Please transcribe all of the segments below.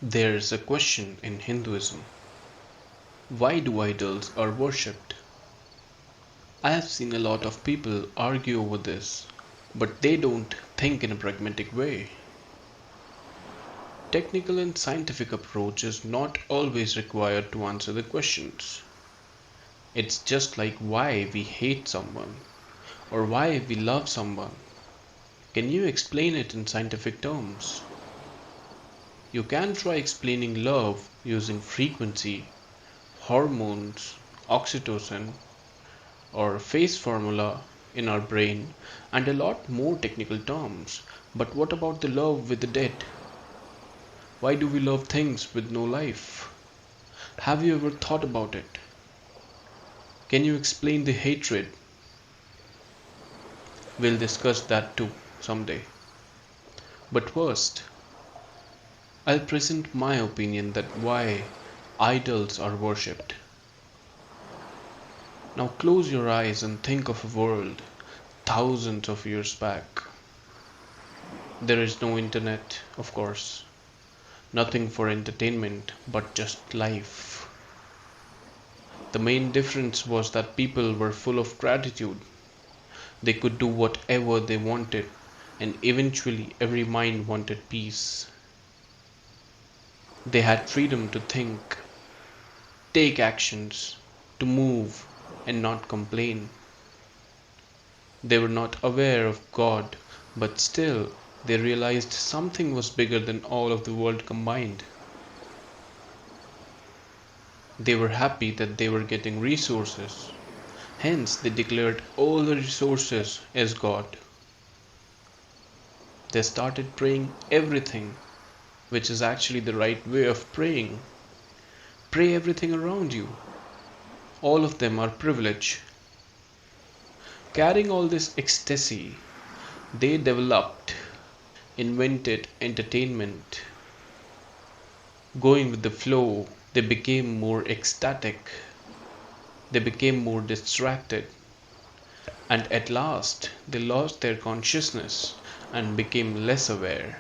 There's a question in Hinduism. Why do idols are worshipped? I have seen a lot of people argue over this, but they don't think in a pragmatic way. Technical and scientific approach is not always required to answer the questions. It's just like why we hate someone or why we love someone. Can you explain it in scientific terms? You can try explaining love using frequency, hormones, oxytocin, or phase formula in our brain, and a lot more technical terms. But what about the love with the dead? Why do we love things with no life? Have you ever thought about it? Can you explain the hatred? We'll discuss that too someday. But first, I'll present my opinion that why idols are worshipped. Now close your eyes and think of a world thousands of years back. There is no internet, of course, nothing for entertainment but just life. The main difference was that people were full of gratitude. They could do whatever they wanted, and eventually every mind wanted peace. They had freedom to think, take actions, to move, and not complain. They were not aware of God, but still they realized something was bigger than all of the world combined. They were happy that they were getting resources. Hence, they declared all the resources as God. They started praying everything, which is actually the right way of praying. Pray everything around you. All of them are privilege. Carrying all this ecstasy, they developed, invented entertainment. Going with the flow, they became more ecstatic. They became more distracted. And at last, they lost their consciousness and became less aware.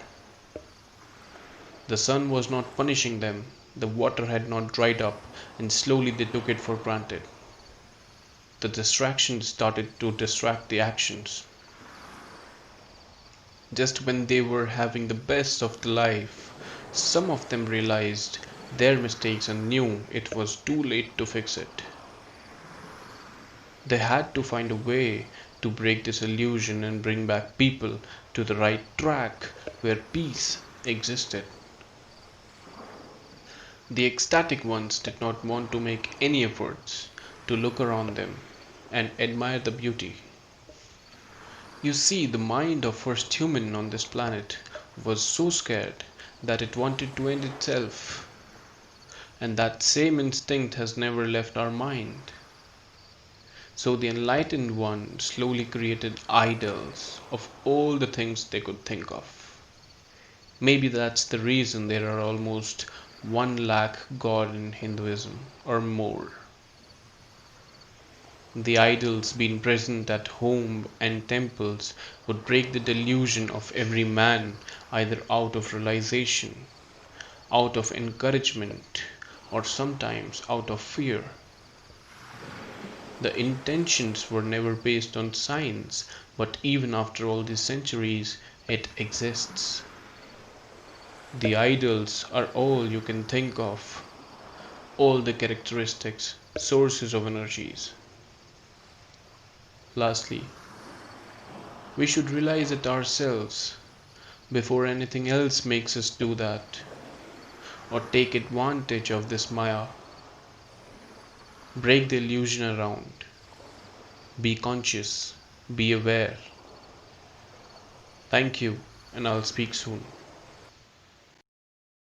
The sun was not punishing them, the water had not dried up, and slowly they took it for granted. The distractions started to distract the actions. Just when they were having the best of the life, some of them realized their mistakes and knew it was too late to fix it. They had to find a way to break this illusion and bring back people to the right track where peace existed. The ecstatic ones did not want to make any efforts to look around them and admire the beauty. You see, the mind of first human on this planet was so scared that it wanted to end itself. And that same instinct has never left our mind. So the enlightened one slowly created idols of all the things they could think of. Maybe that's the reason there are almost 1 lakh gods in Hinduism or more. The idols being present at home and temples would break the delusion of every man either out of realization, out of encouragement, or sometimes out of fear. The intentions were never based on science, but even after all these centuries, it exists. The idols are all you can think of, all the characteristics, sources of energies. Lastly, we should realize it ourselves before anything else makes us do that or take advantage of this Maya. Break the illusion around. Be conscious, be aware. Thank you, and I'll speak soon.